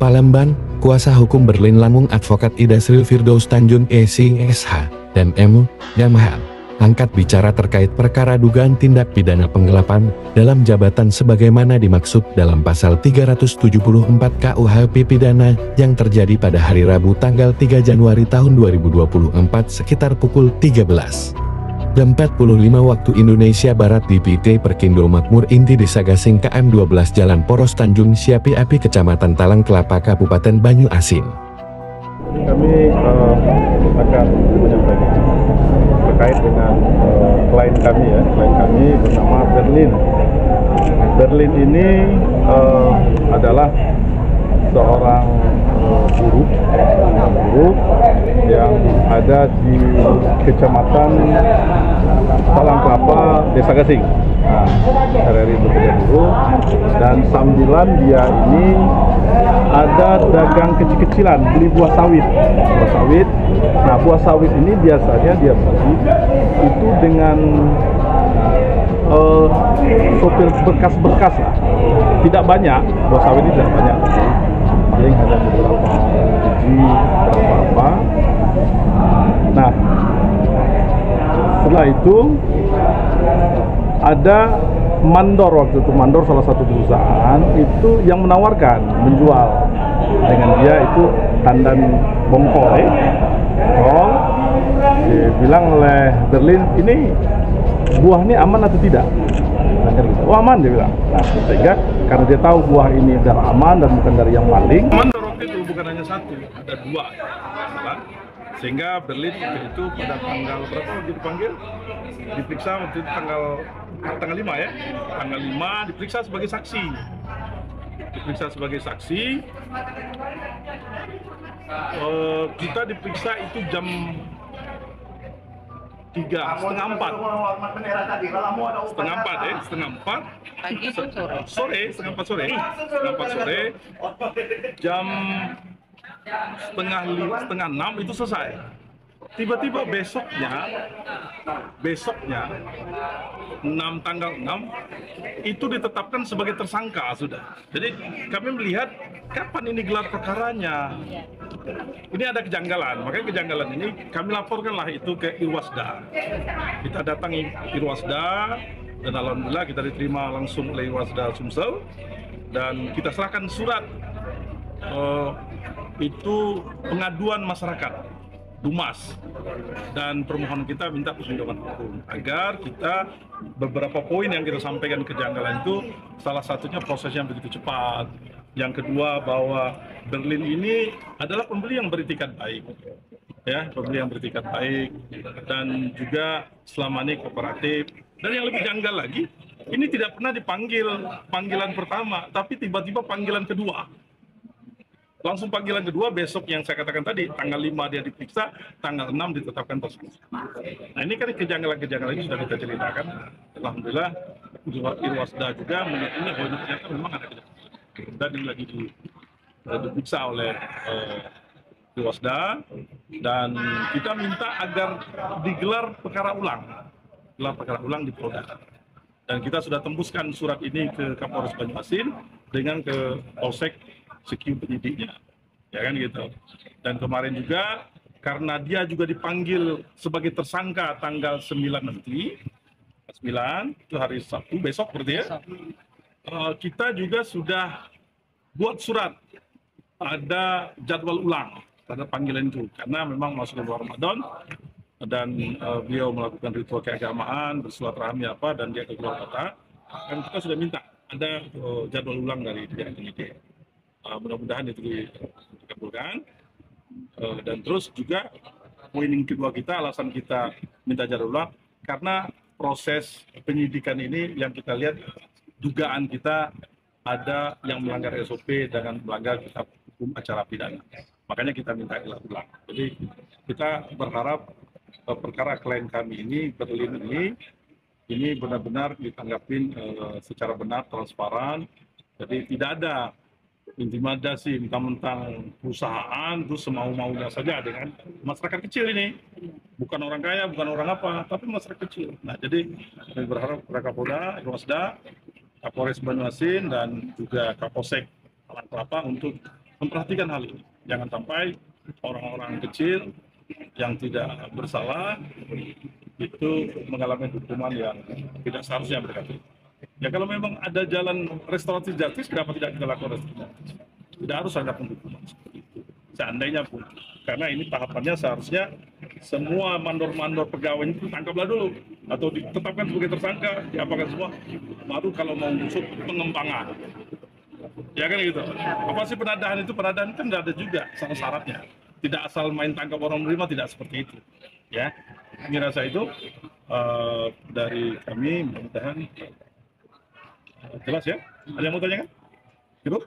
Palembang, kuasa hukum Berlin Lamung Advokat Ida Sri Firdaus Tanjung SISH, dan M. Jamhal, angkat bicara terkait perkara dugaan tindak pidana penggelapan dalam jabatan sebagaimana dimaksud dalam pasal 374 KUHP pidana yang terjadi pada hari Rabu tanggal 3 Januari tahun 2024 sekitar pukul 13.45 waktu Indonesia Barat di PT Perkindo Makmur Inti Desa Gasing KM 12 Jalan Poros Tanjung Siapi Api Kecamatan Talang Kelapa Kabupaten Banyu Asin. Kami akan menyampaikan terkait dengan klien kami klien kami bernama Berlin. Berlin ini adalah seorang buruh yang ada di Kecamatan Talang Kelapa, Desa Gasing. Hari-hari bekerja buruh, dan sambilan dia ini ada dagang kecil-kecilan, beli buah sawit. Nah, buah sawit ini biasanya dia beli itu dengan sopir berkas-berkas lah. Tidak banyak, buah sawit ini tidak banyak. Paling hanya beberapa biji, beberapa apa. Nah, setelah itu ada mandor, waktu itu mandor salah satu perusahaan itu yang menawarkan menjual dengan dia itu tandan bongkol. Dibilang oleh Berlin, ini buah ini aman atau tidak? Oh, aman, dia bilang. Nah, sehingga karena dia tahu buah ini adalah aman dan bukan dari yang maling. Mandor waktu itu bukan hanya satu, ada dua. Sehingga Berlin itu pada tanggal berapa waktu dipanggil? Diperiksa waktu itu tanggal 5 ya. Tanggal 5 diperiksa sebagai saksi. Kita diperiksa itu jam 3:30, setengah empat sore. Jam setengah 6 itu selesai. Tiba-tiba besoknya tanggal 6 itu ditetapkan sebagai tersangka sudah. Jadi kami melihat kapan ini gelar perkaranya. Ini ada kejanggalan, makanya kejanggalan ini kami laporkanlah itu ke Irwasda. Kita datangi Irwasda dan alhamdulillah kita diterima langsung oleh Irwasda Sumsel dan kita serahkan surat itu pengaduan masyarakat Dumas, dan permohonan kita minta perlindungan hukum agar kita beberapa poin yang kita sampaikan kejanggalan itu salah satunya prosesnya begitu cepat, yang kedua bahwa Berlin ini adalah pembeli yang beritikat baik dan juga selama ini kooperatif, dan yang lebih janggal lagi ini tidak pernah dipanggil panggilan pertama tapi tiba-tiba panggilan kedua. Langsung panggilan kedua besok yang saya katakan tadi, tanggal 5 dia diperiksa, tanggal 6 ditetapkan tersangka. Nah, ini kan kejanggalan-kejanggalan ini sudah kita ceritakan. Alhamdulillah Irwasda juga meyakini bahwa ternyata memang ada kejanggalan. Dan ini lagi diperiksa oleh Irwasda, dan kita minta agar digelar perkara ulang di Polda. Dan kita sudah tembuskan surat ini ke Kapolres Banyu Asin dengan ke Polsek Secure penyidiknya, ya kan gitu. Dan kemarin juga karena dia juga dipanggil sebagai tersangka tanggal 9 nanti, 9 itu hari Sabtu besok berarti ya. Kita juga sudah buat surat, ada jadwal ulang pada panggilan itu karena memang masuk ke bulan Ramadan dan beliau melakukan ritual keagamaan, bersilaturahmi apa, dan dia ke luar kota. Dan kita sudah minta ada jadwal ulang dari pihak penyidik. Mudah-mudahan itu dikabulkan, dan terus juga poin yang kedua kita, alasan kita minta jadwal ulang karena proses penyidikan ini yang kita lihat dugaan kita ada yang melanggar SOP dengan melanggar kitab hukum acara pidana, makanya kita minta gelar ulang. Jadi kita berharap perkara klien kami ini Berlin ini benar-benar ditanggapin secara benar, transparan. Jadi tidak ada intimidasi mentang-mentang perusahaan itu semau-maunya saja dengan masyarakat kecil ini, bukan orang kaya, bukan orang apa, tapi masyarakat kecil. Nah, jadi kami berharap Kapolda, Irwasda, Kapolres Banyu Asin, dan juga Kapolsek Talang Kelapa untuk memperhatikan hal ini. Jangan sampai orang-orang kecil yang tidak bersalah itu mengalami hukuman yang tidak seharusnya mereka terima. Ya kalau memang ada jalan restoratif justice, kenapa tidak kita lakukan restoratif justice? Tidak harus ada penghukuman seperti itu. Seandainya pun, karena ini tahapannya seharusnya semua mandor-mandor pegawai itu tangkaplah dulu atau ditetapkan sebagai tersangka, diapakan semua, baru kalau mau usut pengembangan. Ya kan gitu. Apa sih penadahan itu? Penadahan kan tidak ada juga sama syaratnya. Tidak asal main tangkap orang menerima, tidak seperti itu. Ya, ini rasa itu dari kami mudah-mudahan jelas ya. Ada yang mau tanyakan? Gitu?